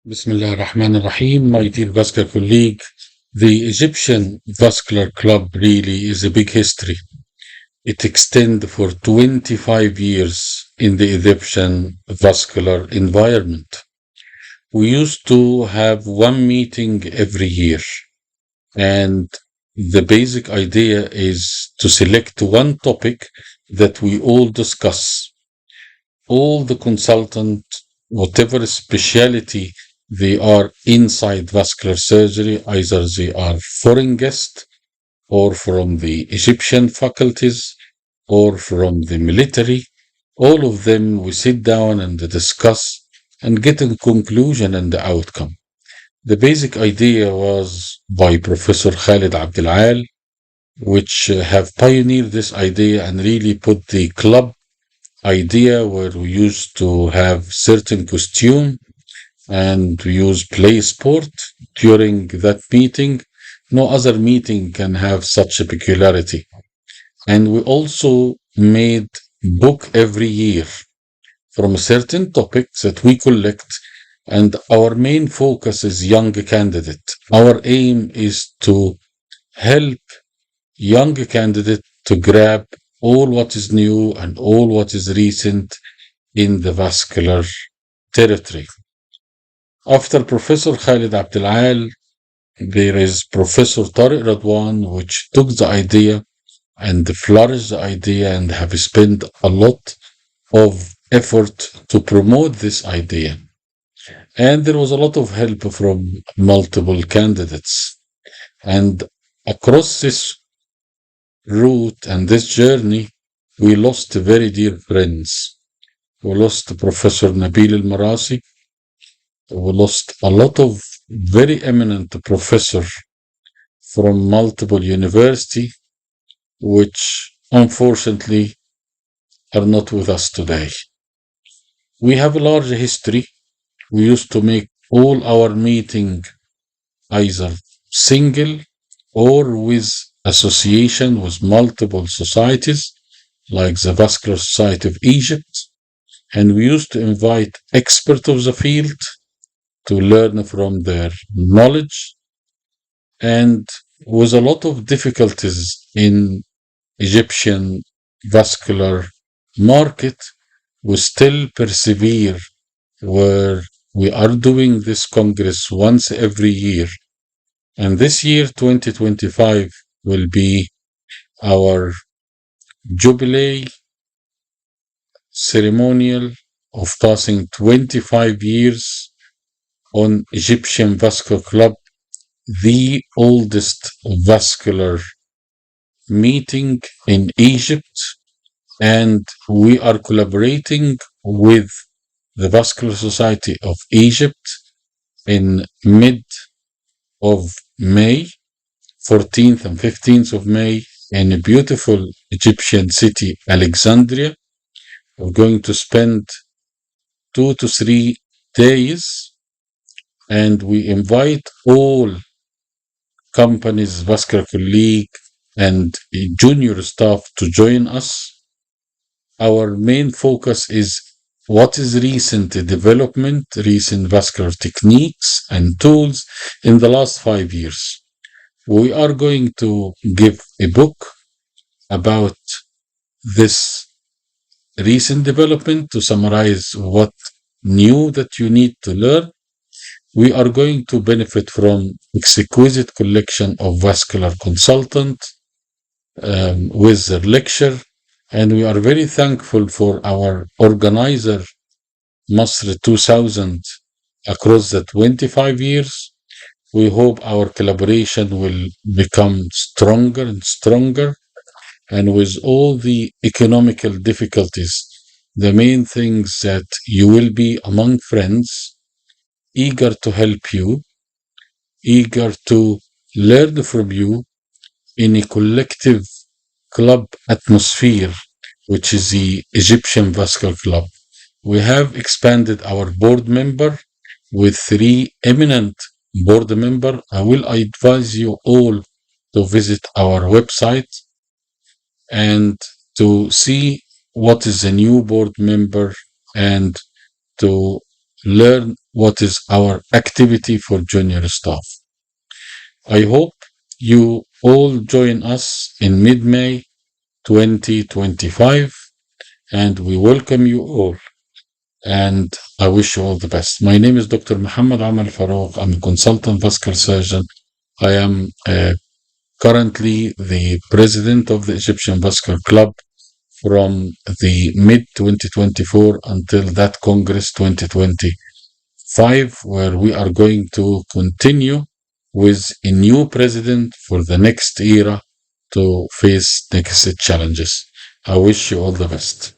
Bismillah ar-Rahman ar-Rahim, my dear vascular colleague. The Egyptian Vascular Club really is a big history. It extends for 25 years in the Egyptian vascular environment. We used to have one meeting every year, and the basic idea is to select one topic that we all discuss. All the consultants, whatever specialty they are inside vascular surgery, either they are foreign guests or from the Egyptian faculties or from the military, all of them we sit down and discuss and get a conclusion and the outcome. The basic idea was by Professor Khalid Abdel Al, which have pioneered this idea and really put the club idea where we used to have certain costume and to use play sport during that meeting. No other meeting can have such a peculiarity. And we also made book every year from certain topics that we collect, and our main focus is young candidate. Our aim is to help young candidate to grab all what is new and all what is recent in the vascular territory. After Professor Khalid Abdel Al, there is Professor Tariq Radwan, which took the idea and flourished the idea and have spent a lot of effort to promote this idea. And there was a lot of help from multiple candidates. And across this route and this journey, we lost very dear friends. We lost Professor Nabil Al-Marasi. We lost a lot of very eminent professors from multiple university, which unfortunately are not with us today. We have a large history. We used to make all our meeting either single or with association with multiple societies, like the Vascular Society of Egypt. And we used to invite experts of the field to learn from their knowledge. And with a lot of difficulties in Egyptian vascular market, we still persevere where we are doing this congress once every year. And this year, 2025, will be our jubilee ceremonial of passing 25 years on Egyptian Vascular Club, the oldest vascular meeting in Egypt. And we are collaborating with the Vascular Society of Egypt in mid of May, 14th and 15th of May, in a beautiful Egyptian city, Alexandria. We're going to spend 2 to 3 days, and we invite all companies, vascular colleague, and junior staff to join us. Our main focus is what is recent development, recent vascular techniques and tools in the last 5 years. We are going to give a book about this recent development to summarize what new that you need to learn. We are going to benefit from exquisite collection of vascular consultant with their lecture. And we are very thankful for our organizer, Masr 2000, across the 25 years. We hope our collaboration will become stronger and stronger. And with all the economical difficulties, the main things that you will be among friends, eager to help you, eager to learn from you in a collective club atmosphere, which is the Egyptian Vascular Club. We have expanded our board member with 3 eminent board members. I will advise you all to visit our website and to see what is the new board member and to learn what is our activity for junior staff. I hope you all join us in mid-May 2025, and we welcome you all. And I wish you all the best. My name is Dr. Muhammad Amal Farouk. I'm a consultant vascular surgeon. I am currently the president of the Egyptian Vascular Club from the mid 2024 until that Congress 2025, where we are going to continue with a new president for the next era to face next challenges. I wish you all the best.